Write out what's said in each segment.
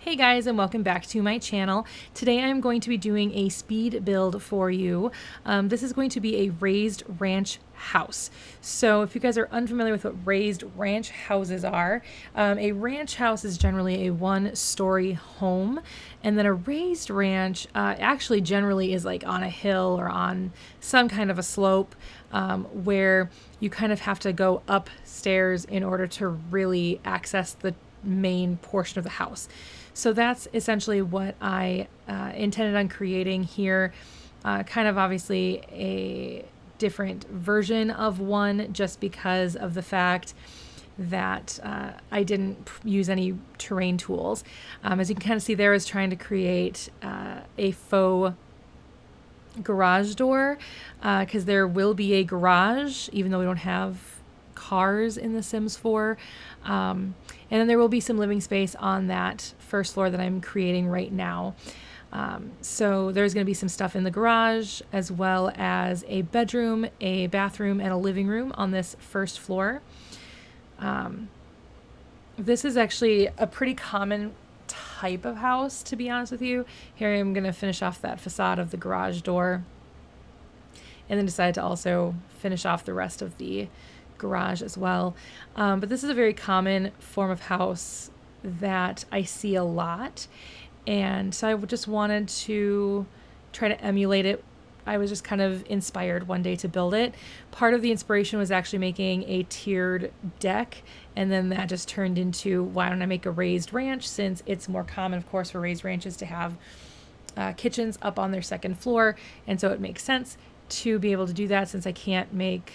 Hey guys, and welcome back to my channel. Today I'm going to be doing a speed build for you. This is going to be a raised ranch house. So if you guys are unfamiliar with what raised ranch houses are, a ranch house is generally a one-story home, and then a raised ranch actually generally is like on a hill or on some kind of a slope where you kind of have to go upstairs in order to really access the main portion of the house. So that's essentially what I intended on creating here. Kind of obviously a different version of one just because of the fact that I didn't use any terrain tools. As you can kind of see there, I was trying to create a faux garage door because there will be a garage even though we don't have cars in The Sims 4. And then there will be some living space on that first floor that I'm creating right now. So there's going to be some stuff in the garage as well as a bedroom, a bathroom, and a living room on this first floor. This is actually a pretty common type of house, to be honest with you. Here I am going to finish off that facade of the garage door and then decide to also finish off the rest of the garage as well. But this is a very common form of house that I see a lot, and so I just wanted to try to emulate it. I was just kind of inspired one day to build it. Part of the inspiration was actually making a tiered deck, and then that just turned into, why don't I make a raised ranch, since it's more common, of course, for raised ranches to have kitchens up on their second floor, and so it makes sense to be able to do that since I can't make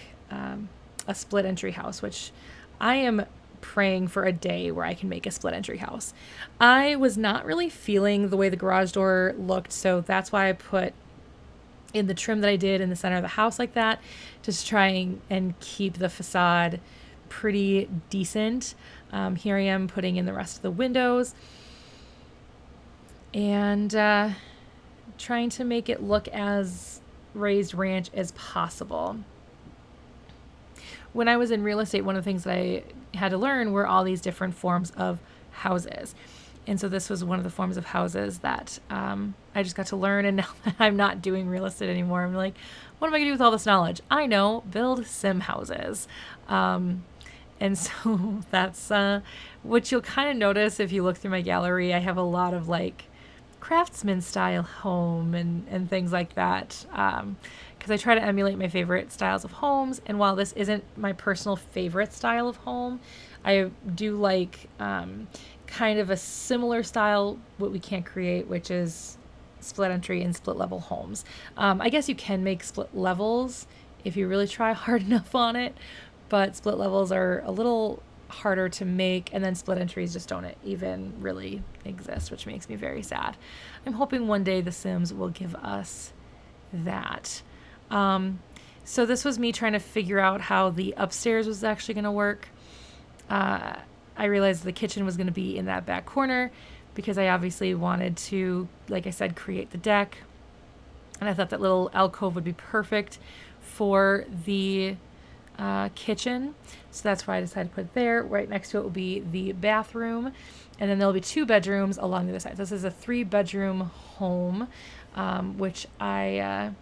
a split entry house, which I am praying for a day where I can make a split entry house. I was not really feeling the way the garage door looked, so that's why I put in the trim that I did in the center of the house like that, just trying and keep the facade pretty decent. Here I am putting in the rest of the windows and trying to make it look as raised ranch as possible. When I was in real estate, one of the things that I had to learn were all these different forms of houses. And so this was one of the forms of houses that I just got to learn. And now that I'm not doing real estate anymore, I'm like, what am I going to do with all this knowledge? I know, build sim houses. And so that's what you'll kind of notice if you look through my gallery. I have a lot of like craftsman style home and things like that. Because I try to emulate my favorite styles of homes, and while this isn't my personal favorite style of home, I do like kind of a similar style, what we can't create, which is split entry and split level homes. I guess you can make split levels if you really try hard enough on it, but split levels are a little harder to make, and then split entries just don't even really exist, which makes me very sad. I'm hoping one day The Sims will give us that. So this was me trying to figure out how the upstairs was actually going to work. I realized the kitchen was going to be in that back corner because I obviously wanted to, like I said, create the deck. And I thought that little alcove would be perfect for the kitchen. So that's why I decided to put it there. Right next to it will be the bathroom. And then there'll be 2 bedrooms along the other side. So this is a 3-bedroom home, which I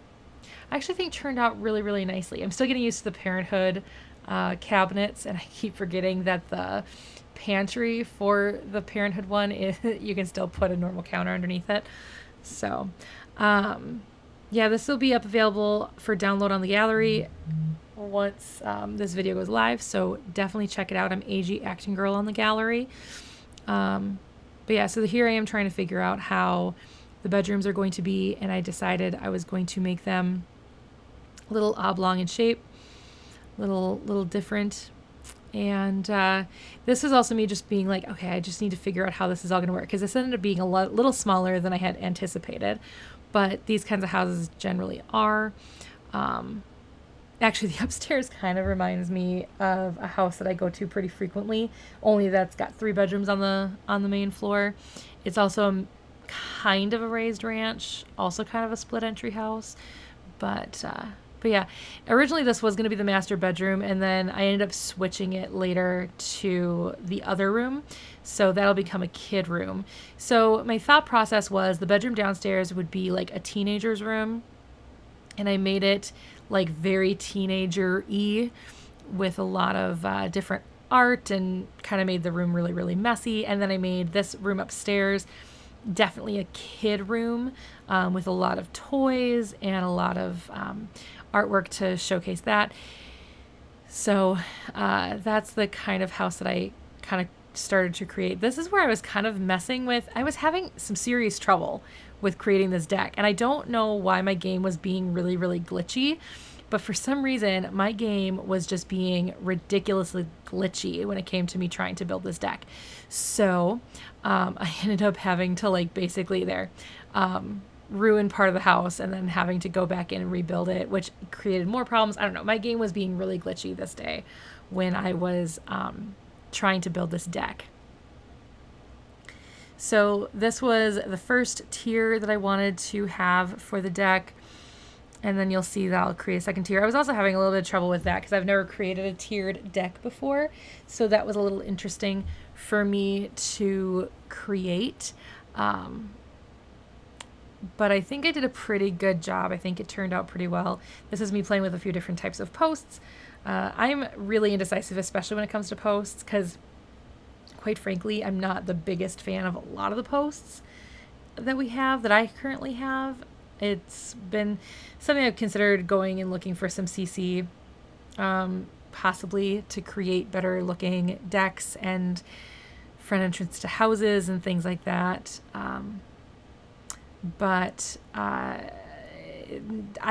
actually think turned out really, really nicely. I'm still getting used to the Parenthood cabinets, and I keep forgetting that the pantry for the Parenthood one is you can still put a normal counter underneath it. So yeah, this will be up available for download on the gallery once this video goes live, so definitely check it out. I'm AG Acting Girl on the gallery. But yeah, so here I am trying to figure out how the bedrooms are going to be, and I decided I was going to make them a little oblong in shape, little different. And this is also me just being like, okay, I just need to figure out how this is all going to work, because this ended up being a little smaller than I had anticipated, but these kinds of houses generally are. Actually, the upstairs kind of reminds me of a house that I go to pretty frequently, only that's got 3 bedrooms on the main floor. It's also kind of a raised ranch, also kind of a split entry house, but But yeah, originally this was going to be the master bedroom, and then I ended up switching it later to the other room. So that'll become a kid room. So my thought process was the bedroom downstairs would be like a teenager's room, and I made it like very teenager-y with a lot of different art, and kind of made the room really, really messy. And then I made this room upstairs definitely a kid room, with a lot of toys and a lot of artwork to showcase that. So that's the kind of house that I kind of started to create. This is where I was kind of messing with. I was having some serious trouble with creating this deck, and I don't know why my game was being really, really glitchy, but for some reason my game was just being ridiculously glitchy when it came to me trying to build this deck. So I ended up having to like basically ruin part of the house and then having to go back in and rebuild it, which created more problems. I don't know. My game was being really glitchy this day when I was trying to build this deck. So this was the first tier that I wanted to have for the deck. And then you'll see that I'll create a second tier. I was also having a little bit of trouble with that because I've never created a tiered deck before. So that was a little interesting for me to create. But I think I did a pretty good job. I think it turned out pretty well. This is me playing with a few different types of posts. I'm really indecisive, especially when it comes to posts, because quite frankly, I'm not the biggest fan of a lot of the posts that we have, that I currently have. It's been something I've considered going and looking for some CC, possibly to create better looking decks and front entrance to houses and things like that. But I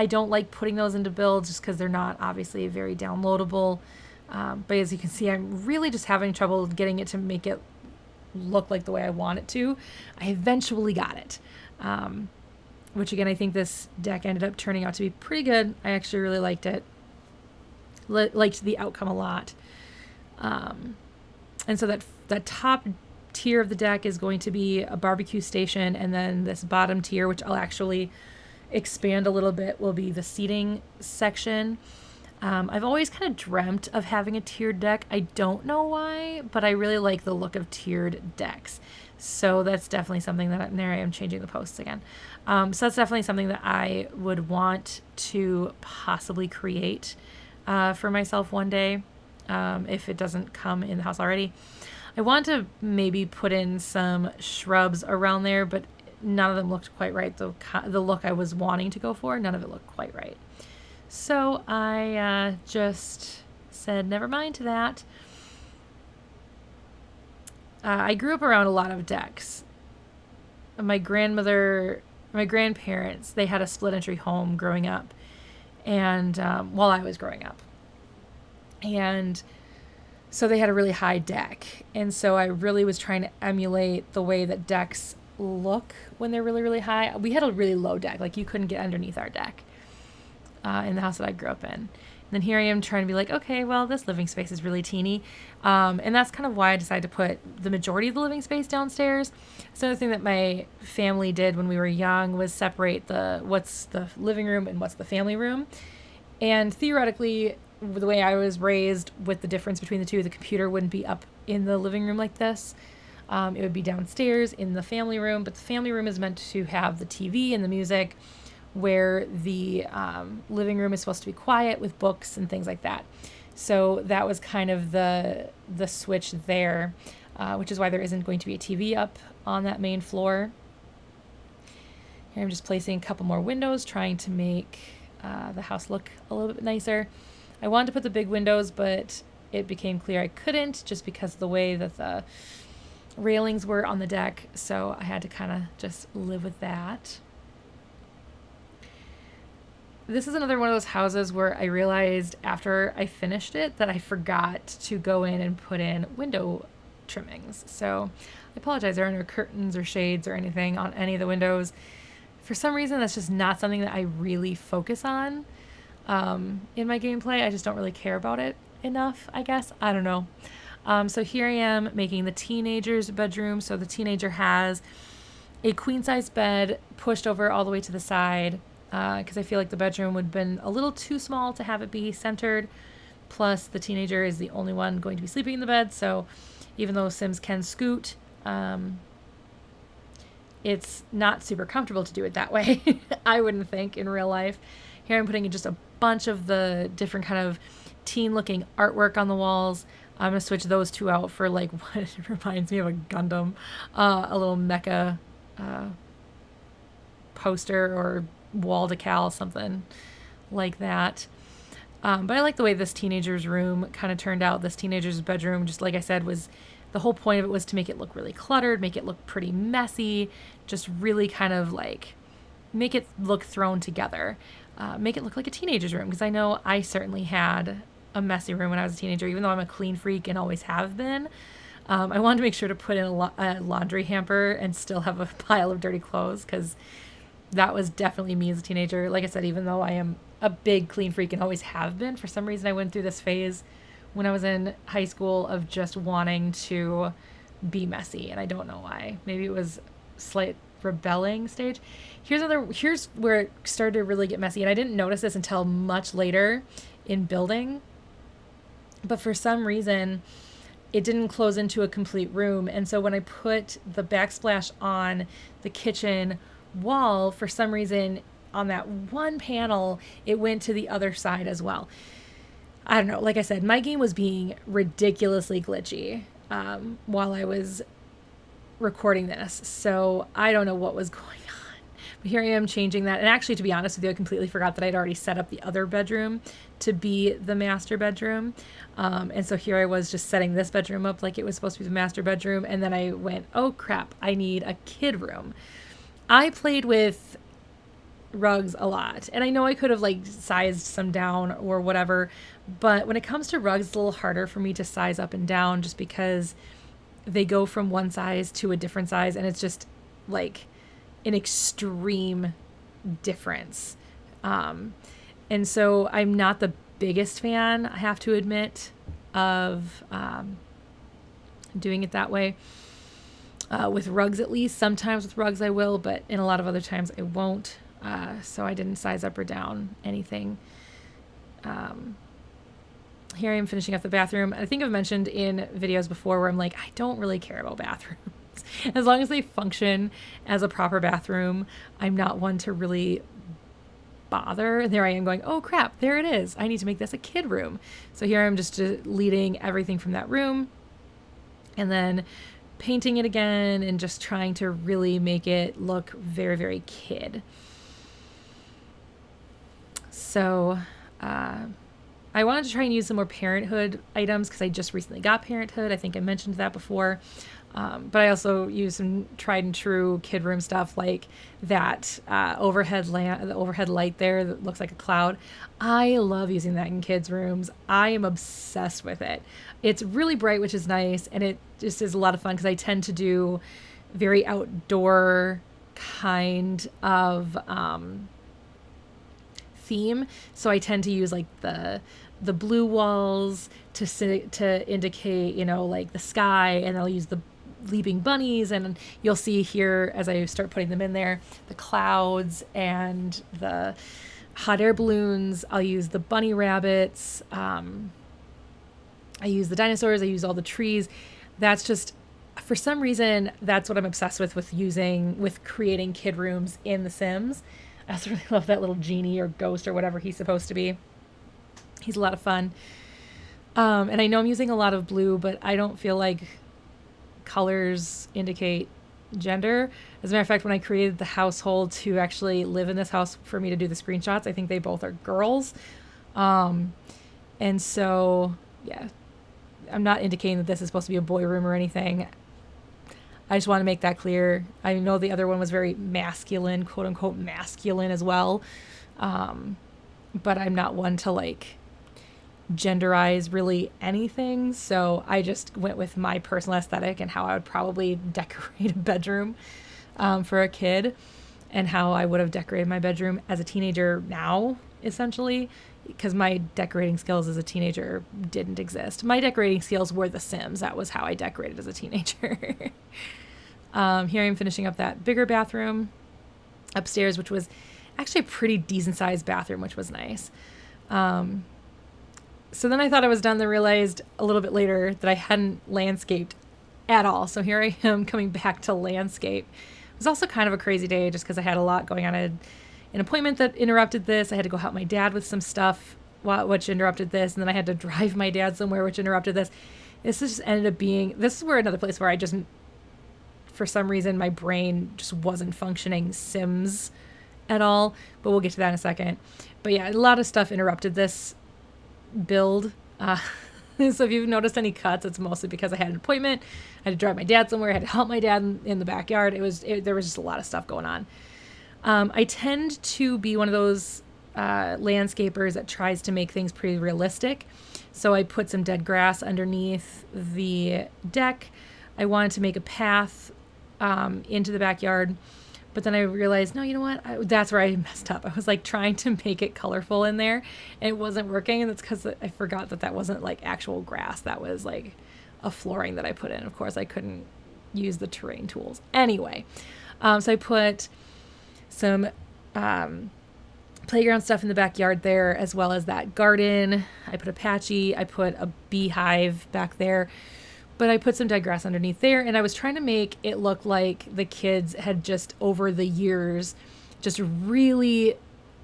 don't like putting those into builds just because they're not obviously very downloadable. But as you can see, I'm really just having trouble getting it to make it look like the way I want it to. I eventually got it. Which again, I think this deck ended up turning out to be pretty good. I actually really liked it. Liked the outcome a lot. And so that top tier of the deck is going to be a barbecue station, and then this bottom tier, which I'll actually expand a little bit, will be the seating section. I've always kind of dreamt of having a tiered deck. I don't know why, but I really like the look of tiered decks. So that's definitely something that, and there I am changing the posts again. So that's definitely something that I would want to possibly create for myself one day, if it doesn't come in the house already. I want to maybe put in some shrubs around there, but none of them looked quite right. The look I was wanting to go for, none of it looked quite right. So I just said never mind to that. I grew up around a lot of decks. My grandparents, they had a split entry home growing up, and while I was growing up. And so they had a really high deck. And so I really was trying to emulate the way that decks look when they're really, really high. We had a really low deck. Like you couldn't get underneath our deck in the house that I grew up in. And then here I am trying to be like, okay, well, this living space is really teeny. And that's kind of why I decided to put the majority of the living space downstairs. So the thing that my family did when we were young was separate what's the living room and what's the family room. And theoretically, the way I was raised, with the difference between the two, the computer wouldn't be up in the living room like this. It would be downstairs in the family room, but the family room is meant to have the TV and the music, where the living room is supposed to be quiet with books and things like that. So that was kind of the switch there, which is why there isn't going to be a TV up on that main floor. Here I'm just placing a couple more windows, trying to make the house look a little bit nicer. I wanted to put the big windows, but it became clear I couldn't just because of the way that the railings were on the deck. So I had to kind of just live with that. This is another one of those houses where I realized after I finished it that I forgot to go in and put in window trimmings. So I apologize, there are no curtains or shades or anything on any of the windows. For some reason, that's just not something that I really focus on in my gameplay. I just don't really care about it enough, I guess. I don't know. So here I am making the teenager's bedroom. So the teenager has a queen size bed pushed over all the way to the side. because I feel like the bedroom would have been a little too small to have it be centered. Plus, the teenager is the only one going to be sleeping in the bed, so even though Sims can scoot, it's not super comfortable to do it that way. I wouldn't think in real life. Here I'm putting in just a bunch of the different kind of teen-looking artwork on the walls. I'm going to switch those two out for like what reminds me of a Gundam, a little mecha poster or wall decal, something like that. But I like the way this teenager's room kind of turned out. This teenager's bedroom, just like I said, was the whole point of it was to make it look really cluttered, make it look pretty messy, just really kind of like make it look thrown together, make it look like a teenager's room. Because I know I certainly had a messy room when I was a teenager, even though I'm a clean freak and always have been. I wanted to make sure to put in a laundry hamper and still have a pile of dirty clothes, because that was definitely me as a teenager. Like I said, even though I am a big clean freak and always have been, for some reason I went through this phase when I was in high school of just wanting to be messy, and I don't know why. Maybe it was slight rebelling stage. Here's where it started to really get messy, and I didn't notice this until much later in building. But for some reason, it didn't close into a complete room, and so when I put the backsplash on the kitchen wall, for some reason on that one panel, it went to the other side as well. I don't know. Like I said, my game was being ridiculously glitchy while I was recording this. So I don't know what was going on. But here I am changing that. And actually, to be honest with you, I completely forgot that I'd already set up the other bedroom to be the master bedroom. And so here I was just setting this bedroom up like it was supposed to be the master bedroom. And then I went, oh crap, I need a kid room. I played with rugs a lot, and I know I could have like sized some down or whatever, but when it comes to rugs, it's a little harder for me to size up and down just because they go from one size to a different size, and it's just like an extreme difference. And so I'm not the biggest fan, I have to admit, of doing it that way. With rugs, at least. Sometimes with rugs I will, but in a lot of other times I won't. So I didn't size up or down anything. Here I am finishing up the bathroom. I think I've mentioned in videos before where I'm like, I don't really care about bathrooms. As long as they function as a proper bathroom, I'm not one to really bother. And there I am going, oh crap, there it is. I need to make this a kid room. So here I'm just deleting everything from that room and then painting it again and just trying to really make it look very, very kid. So I wanted to try and use some more Parenthood items because I just recently got Parenthood. I think I mentioned that before. But I also use some tried and true kid room stuff like that overhead lamp, the overhead light there that looks like a cloud. I love using that in kids' rooms. I am obsessed with it. It's really bright, which is nice, and it just is a lot of fun because I tend to do very outdoor kind of theme. So I tend to use like the blue walls to indicate, you know, like the sky, and I'll use the leaping bunnies, and you'll see here as I start putting them in there, the clouds and the hot air balloons. I'll use the bunny rabbits. I use the dinosaurs. I use all the trees. That's just, for some reason, that's what I'm obsessed with creating kid rooms in The Sims. I also really love that little genie or ghost or whatever he's supposed to be. He's a lot of fun. And I know I'm using a lot of blue, but I don't feel like colors indicate gender. As a matter of fact, when I created the household to actually live in this house for me to do the screenshots, I think they both are girls. And so, yeah, I'm not indicating that this is supposed to be a boy room or anything. I just want to make that clear. I know the other one was very masculine, quote unquote masculine as well. But I'm not one to like genderize really anything. So I just went with my personal aesthetic and how I would probably decorate a bedroom for a kid, and how I would have decorated my bedroom as a teenager now, essentially, because my decorating skills as a teenager didn't exist. My decorating skills were The Sims. That was how I decorated as a teenager. Here I'm finishing up that bigger bathroom upstairs, which was actually a pretty decent sized bathroom, which was nice. So then I thought I was done, then realized a little bit later that I hadn't landscaped at all. So here I am coming back to landscape. It was also kind of a crazy day just because I had a lot going on. I had an appointment that interrupted this. I had to go help my dad with some stuff, which interrupted this. And then I had to drive my dad somewhere, which interrupted this. This just ended up being, this is where another place where I just, for some reason, my brain just wasn't functioning Sims at all. But we'll get to that in a second. But yeah, a lot of stuff interrupted this build. So if you've noticed any cuts, it's mostly because I had an appointment. I had to drive my dad somewhere. I had to help my dad in the backyard. There was just a lot of stuff going on. I tend to be one of those landscapers that tries to make things pretty realistic. So I put some dead grass underneath the deck. I wanted to make a path into the backyard. But then I realized, no, you know what? That's where I messed up. I was like trying to make it colorful in there and it wasn't working. And that's because I forgot that wasn't like actual grass. That was like a flooring that I put in. Of course, I couldn't use the terrain tools. Anyway, so I put some playground stuff in the backyard there, as well as that garden. I put a patchy. I put a beehive back there. But I put some dead grass underneath there, and I was trying to make it look like the kids had just, over the years, just really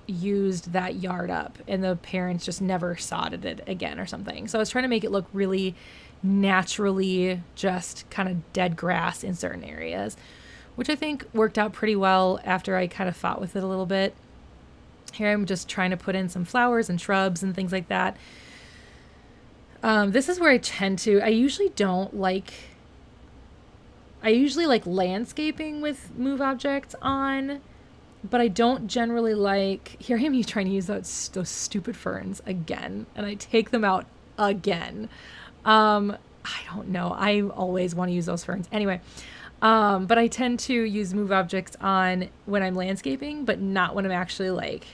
used that yard up, and the parents just never sodded it again or something. So I was trying to make it look really naturally just kind of dead grass in certain areas, which I think worked out pretty well after I kind of fought with it a little bit. Here I'm just trying to put in some flowers and shrubs and things like that. This is where I usually like landscaping with move objects on, but I don't generally like, here I am trying to use those stupid ferns again, and I take them out again. I don't know. I always want to use those ferns. Anyway, but I tend to use move objects on when I'm landscaping, but not when I'm actually like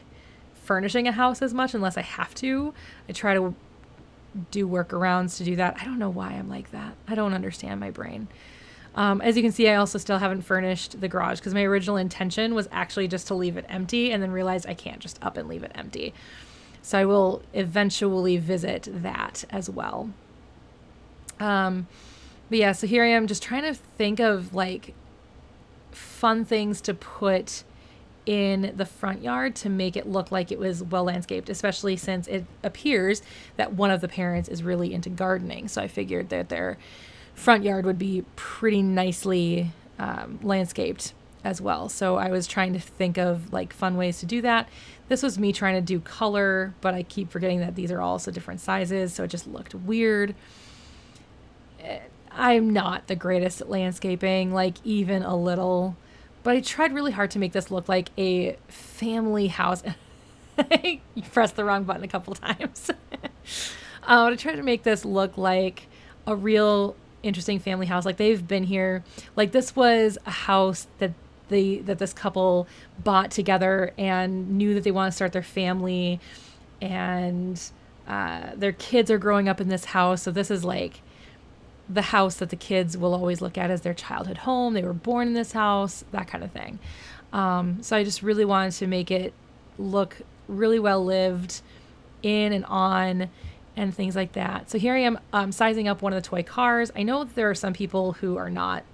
furnishing a house as much, unless I have to. I try to do workarounds to do that. I don't know why I'm like that. I don't understand my brain. As you can see, I also still haven't furnished the garage because my original intention was actually just to leave it empty, and then realized I can't just up and leave it empty. So I will eventually visit that as well. But yeah, so here I am just trying to think of like fun things to put in the front yard to make it look like it was well landscaped, especially since it appears that one of the parents is really into gardening. So I figured that their front yard would be pretty nicely landscaped as well. So I was trying to think of like fun ways to do that. This was me trying to do color, but I keep forgetting that these are also different sizes, so it just looked weird. I'm not the greatest at landscaping, like even a little. But I tried really hard to make this look like a family house. You pressed the wrong button a couple times. I tried to make this look like a real interesting family house. Like they've been here. Like this was a house that this couple bought together and knew that they want to start their family. And their kids are growing up in this house. So this is like the house that the kids will always look at as their childhood home. They were born in this house, that kind of thing. So I just really wanted to make it look really well lived in and on and things like that. So here I am sizing up one of the toy cars. I know that there are some people who are not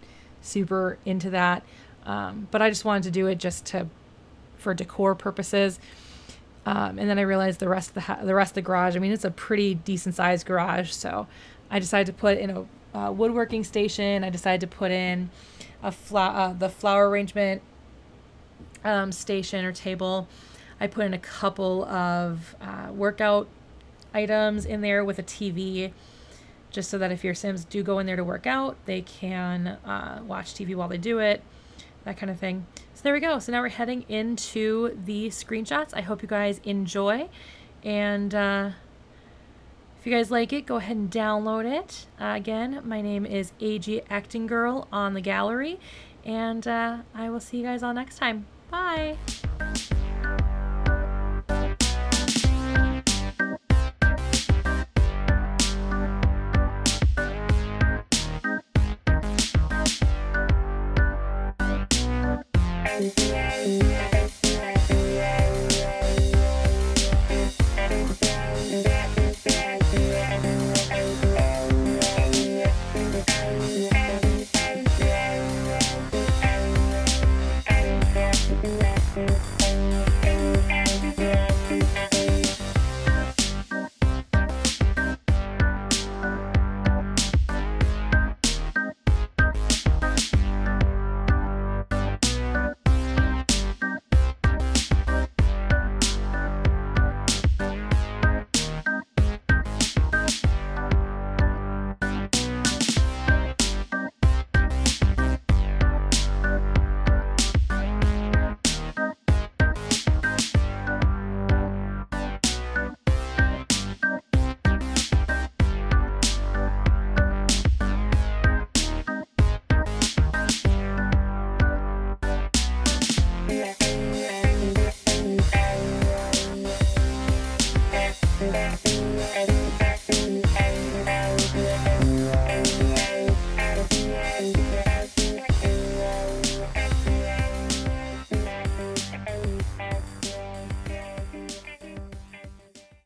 super into that, but I just wanted to do it just for decor purposes. And then I realized the rest of the garage, I mean, it's a pretty decent sized garage. So I decided to put in a woodworking station. I decided to put in the flower arrangement station or table. I put in a couple of workout items in there with a TV, just so that if your Sims do go in there to work out, they can watch TV while they do it, that kind of thing. So there we go. So now we're heading into the screenshots. I hope you guys enjoy, and if you guys like it, go ahead and download it. Again, my name is AG Acting Girl on the gallery, and I will see you guys all next time. Bye!